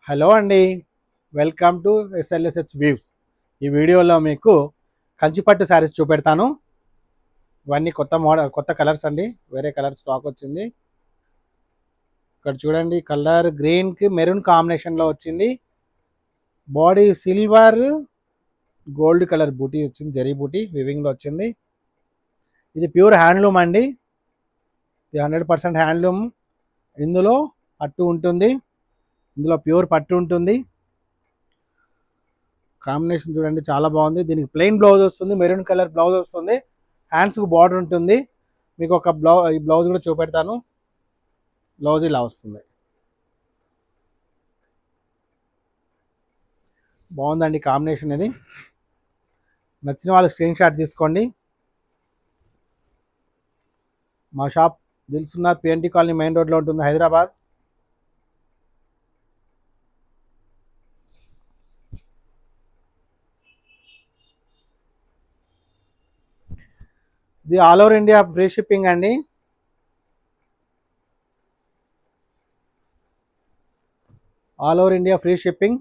Hello అండి, welcome to ఎస్ఎల్ఎస్హెచ్ views. ఈ వీడియోలో మీకు కంచిపట్టు శారీస్ చూపెడతాను. ఇవన్నీ కొత్త మోడల్, కొత్త కలర్స్ అండి. వేరే కలర్ స్టాక్ వచ్చింది. ఇక్కడ చూడండి, కలర్ గ్రీన్కి మెరూన్ కాంబినేషన్లో వచ్చింది. బాడీ సిల్వర్ గోల్డ్ కలర్ బూటీ వచ్చింది, జరీ బూటీ వివింగ్లో వచ్చింది. ఇది ప్యూర్ హ్యాండ్లూమ్ అండి. ఇది 100% హ్యాండ్లూమ్. ఇందులో పట్టు ఉంటుంది, ఇందులో ప్యూర్ పట్టు ఉంటుంది. కాంబినేషన్ చూడండి, చాలా బాగుంది. దీనికి ప్లెయిన్ బ్లౌజ్ వస్తుంది, మెరూన్ కలర్ బ్లౌజ్ వస్తుంది. హ్యాండ్స్కి బార్డర్ ఉంటుంది. మీకు ఒక ఈ బ్లౌజ్ కూడా చూపెడతాను. బ్లౌజ్ ఇలా వస్తుంది. బాగుందండి కాంబినేషన్. ఇది నచ్చిన వాళ్ళు స్క్రీన్ షాట్ తీసుకోండి. మా shop Dilsukhnagar PNT colony main రోడ్లో ఉంటుంది, హైదరాబాద్. ఇది all over India free shipping అండి. All over India free shipping.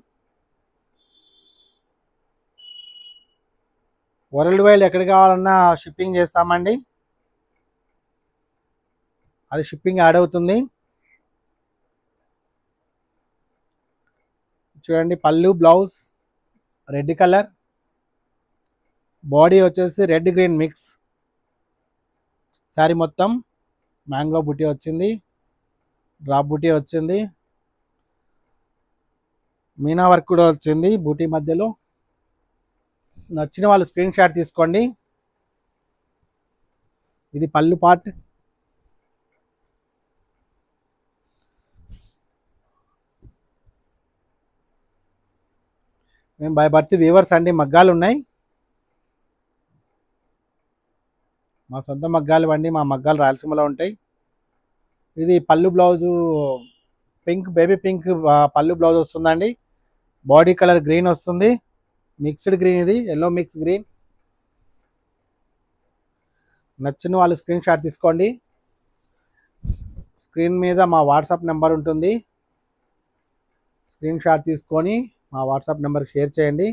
Worldwide ఎక్కడ కావాలన్నా షిప్పింగ్ చేస్తామండి. అది షిప్పింగ్ యాడ్ అవుతుంది. చూడండి, పళ్ళు బ్లౌజ్ రెడ్ కలర్, బాడీ వచ్చేసి రెడ్ గ్రీన్ మిక్స్. శారీ మొత్తం మ్యాంగో బుటీ వచ్చింది, డ్రాప్ బుటీ వచ్చింది, మీనా వర్క్ కూడా వచ్చింది బూటీ మధ్యలో. నచ్చిన వాళ్ళు స్క్రీన్ షాట్ తీసుకోండి. ఇది పళ్ళు పార్ట్. మేము బై బర్త్ వీవర్స్ అండి. మగ్గాలు ఉన్నాయి, మా సొంత మగ్గాలు అండి. మా మగ్గాలు రాయలసీమలో ఉంటాయి. ఇది పళ్ళు బ్లౌజు పింక్, బేబీ పింక్ పళ్ళు బ్లౌజ్ వస్తుందండి. బాడీ కలర్ గ్రీన్ వస్తుంది, మిక్స్డ్ గ్రీన్. ఇది ఎల్లో మిక్స్ గ్రీన్. నచ్చిన వాళ్ళు స్క్రీన్ షాట్ తీసుకోండి. స్క్రీన్ మీద మా వాట్సాప్ నెంబర్ ఉంటుంది. స్క్రీన్ షాట్ తీసుకొని మా వాట్సాప్ నెంబర్కి షేర్ చేయండి.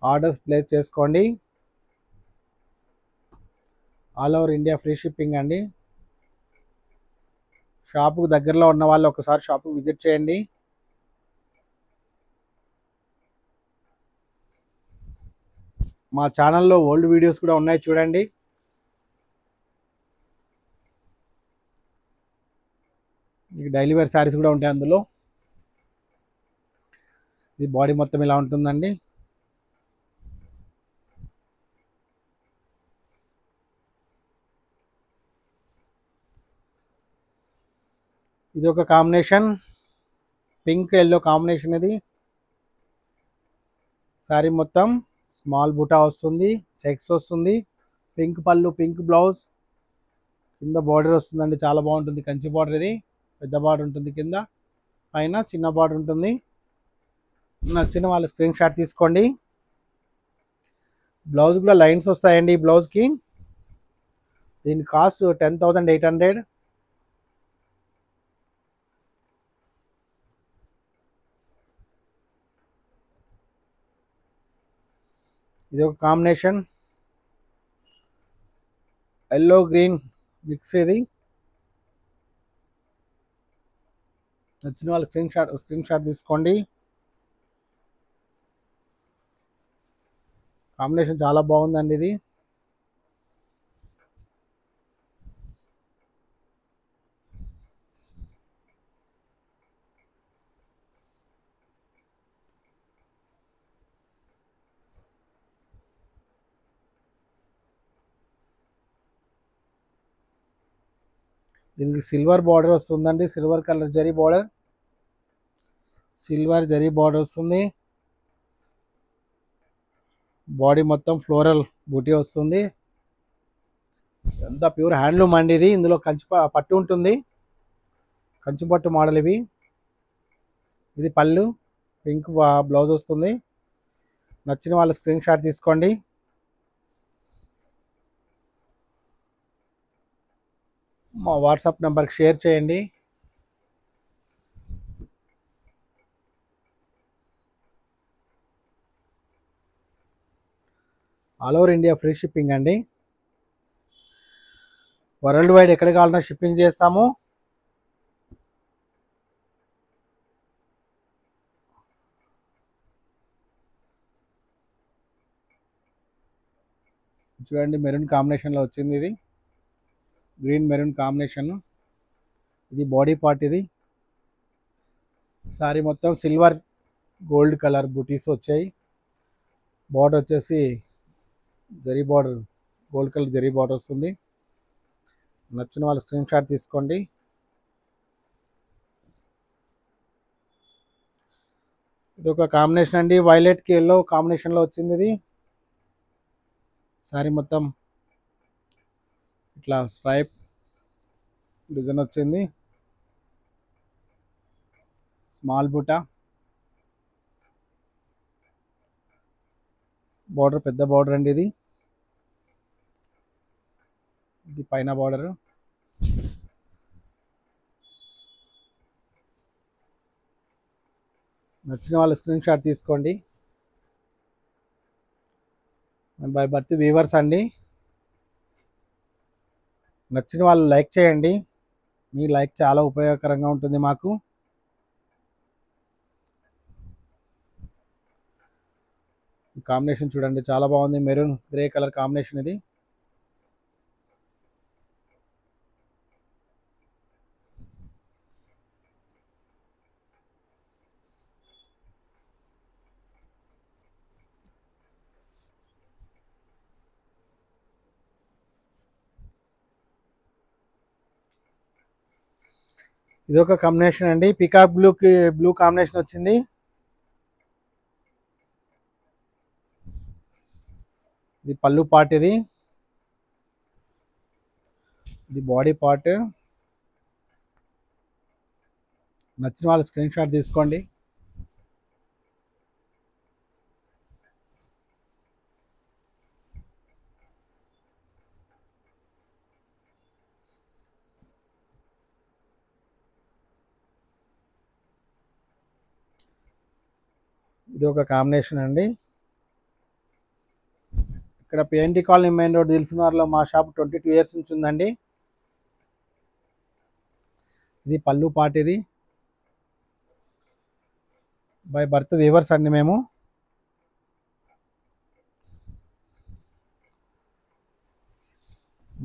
ఆర్డర్స్ ప్లేస్ చేసుకోండి. All over India free shipping అండి. షాపుకు దగ్గరలో ఉన్న వాళ్ళు ఒకసారి షాపుకు విజిట్ చేయండి. మా ఛానల్లో ఓల్డ్ వీడియోస్ కూడా ఉన్నాయి, చూడండి. మీకు డైలీ వేర్ శారీస్ కూడా ఉంటాయి అందులో. ఇది బాడీ మొత్తం ఇలా ఉంటుందండి. ఇది ఒక కాంబినేషన్, పింక్ ఎల్లో కాంబినేషన్. ఇది శారీ మొత్తం స్మాల్ బుటా వస్తుంది, చెక్స్ వస్తుంది, పింక్ పళ్ళు, పింక్ బ్లౌజ్, కింద బార్డర్ వస్తుందండి. చాలా బాగుంటుంది. కంచి బార్డర్. ఇది పెద్ద బార్డర్ ఉంటుంది కింద, పైన చిన్న బార్డర్ ఉంటుంది. నచ్చిన వాళ్ళు స్క్రీన్ షాట్ తీసుకోండి. బ్లౌజ్ కూడా లైన్స్ వస్తాయండి ఈ బ్లౌజ్కి. దీని కాస్ట్ 10,800. ఇది ఒక కాంబినేషన్, ఎల్లో గ్రీన్ మిక్స్. ఇది నచ్చిన వాళ్ళు స్క్రీన్ షాట్ తీసుకోండి. కాంబినేషన్ చాలా బాగుందండి. ఇది దీనికి సిల్వర్ బార్డర్ వస్తుందండి. Silver colour zari border, silver zari border వస్తుంది. బాడీ మొత్తం ఫ్లోరల్ బూటీ వస్తుంది. అంతా ప్యూర్ హ్యాండ్లూమ్ అండి. ఇది ఇందులో కంచి పట్టు ఉంటుంది, కంచి పట్టు మోడల్ ఇవి. ఇది పళ్ళు, పింక్ బ్లౌజ్ వస్తుంది. నచ్చిన వాళ్ళ స్క్రీన్ షాట్ తీసుకోండి. మా వాట్సాప్ నెంబర్కి షేర్ చేయండి. All over India free shipping అండి. వరల్డ్ వైడ్ ఎక్కడ కావాలన్నా షిప్పింగ్ చేస్తాము. చూడండి మెరూన్ కాంబినేషన్లో వచ్చింది. ఇది గ్రీన్ మెరూన్ కాంబినేషన్. ఇది బాడీ పార్ట్. ఇది సారీ మొత్తం సిల్వర్ గోల్డ్ కలర్ బూటీస్ వచ్చాయి. బార్డర్ వచ్చేసి zari border, gold colour zari border వస్తుంది. నచ్చిన వాళ్ళు స్క్రీన్ షాట్ తీసుకోండి. ఇది ఒక కాంబినేషన్ అండి, వైలెట్కి ఎల్లో కాంబినేషన్లో వచ్చింది. ఇది సారీ మొత్తం ఇట్లా స్ట్రైప్ డిజైన్ వచ్చింది. స్మాల్ బూటా, బార్డర్ పెద్ద బార్డర్ అండి. ఇది పైన బార్డర్. నచ్చిన వాళ్ళు స్క్రీన్ షాట్ తీసుకోండి. బై బర్త్ వీవర్స్ అండి. నచ్చిన వాళ్ళు లైక్ చేయండి. మీ లైక్ చాలా ఉపయోగకరంగా ఉంటుంది మాకు. ఈ కాంబినేషన్ చూడండి చాలా బాగుంది, మెరూన్ గ్రే కలర్ కాంబినేషన్. ఇది ఇది ఒక కాంబినేషన్ అండి, పికాక్ బ్లూకి బ్లూ కాంబినేషన్ వచ్చింది. ఇది పళ్ళు పార్ట్. ఇది బాడీ పార్ట్. నచ్చిన వాళ్ళు స్క్రీన్ షాట్ తీసుకోండి. ఇది ఒక కాంబినేషన్ అండి. ఇక్కడ పిఎన్టీ కాలనీ మెయిన్ రోడ్ దిల్సుఖ్నగర్లో మా షాప్ 22 years నుంచి ఉందండి. ఇది పళ్ళు పార్ట్. ఇది బై బర్త్ వీవర్స్ అండి మేము.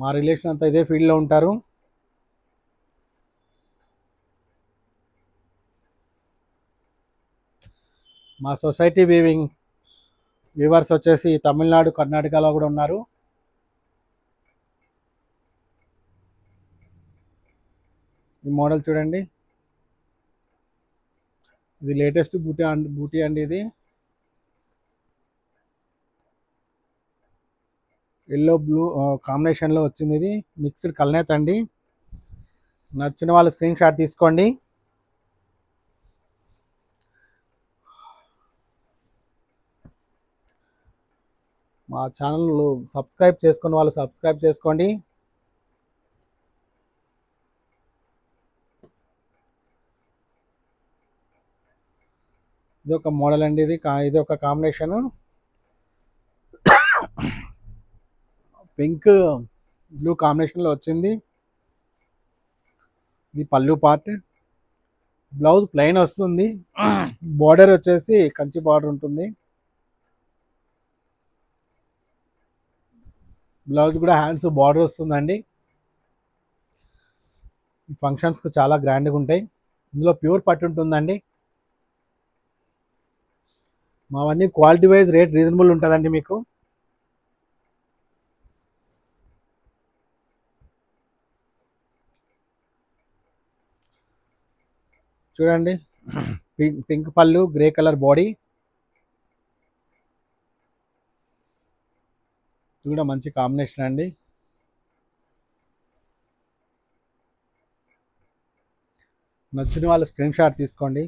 మా రిలేషన్ అంతా ఇదే ఫీల్డ్లో ఉంటారు. మా సొసైటీ వీవర్స్ వచ్చేసి తమిళనాడు, కర్ణాటకలో కూడా ఉన్నారు. ఈ మోడల్ చూడండి, ఇది లేటెస్ట్ బూటీ అండి. ఇది ఎల్లో బ్లూ కాంబినేషన్లో వచ్చింది. ఇది మిక్స్డ్ కల్నేత్ అండి. నచ్చిన వాళ్ళు స్క్రీన్ షాట్ తీసుకోండి. మా ఛానల్ సబ్స్క్రైబ్ చేసుకున్న వాళ్ళు సబ్స్క్రైబ్ చేసుకోండి. ఇది ఒక మోడల్ అండి. ఇది ఒక కాంబినేషన్, పింక్ బ్లూ కాంబినేషన్లో వచ్చింది. ఇది పళ్ళు పార్ట్. బ్లౌజ్ ప్లెయిన్ వస్తుంది. బార్డర్ వచ్చేసి కంచి బార్డర్ ఉంటుంది. బ్లౌజ్ కూడా హ్యాండ్స్ బార్డర్ వస్తుందండి. ఫంక్షన్స్కు చాలా గ్రాండ్గా ఉంటాయి. ఇందులో ప్యూర్ పట్టు ఉంటుందండి. మావన్నీ క్వాలిటీ వైజ్ రేట్ రీజనబుల్ ఉంటుందండి మీకు. చూడండి, పింక్ పళ్ళు, గ్రే కలర్ బాడీ. చూడ మంచి కాంబినేషన్ అండి. నచ్చిన వాళ్ళు స్క్రీన్ షాట్ తీసుకోండి.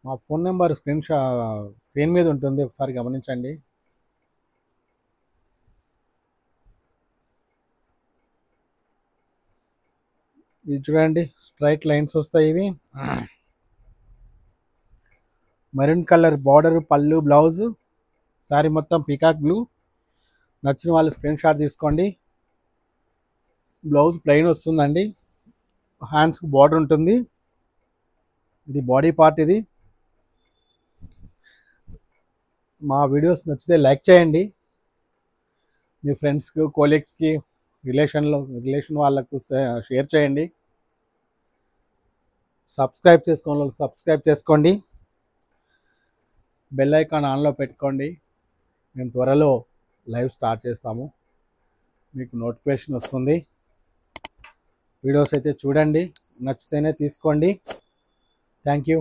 మా ఫోన్ నెంబర్ స్క్రీన్ మీద ఉంటుంది, ఒకసారి గమనించండి. ఇది చూడండి, స్ట్రైట్ లైన్స్ వస్తాయి. ఇవి మెరూన్ కలర్ బార్డర్, పళ్ళు, బ్లౌజ్. శారీ మొత్తం పీకాక్ బ్లూ. నచ్చిన వాళ్ళు స్క్రీన్ షాట్ తీసుకోండి. బ్లౌజ్ ప్లెయిన్ వస్తుందండి. హ్యాండ్స్కి బార్డర్ ఉంటుంది. ఇది బాడీ పార్ట్. ఇది మా వీడియోస్ నచ్చితే లైక్ చేయండి. మీ ఫ్రెండ్స్కి, కోలీగ్స్కి, రిలేషన్ వాళ్ళకు షేర్ చేయండి. సబ్స్క్రైబ్ చేసుకోండి, సబ్స్క్రైబ్ చేసుకోండి. బెల్ ఐకాన్ ఆన్లో పెట్టుకోండి. మేము త్వరలో లైవ్ స్టార్ట్ చేస్తాము, మీకు నోటిఫికేషన్ వస్తుంది. వీడియోస్ అయితే చూడండి, నచ్చితేనే తీసుకోండి. Thank you.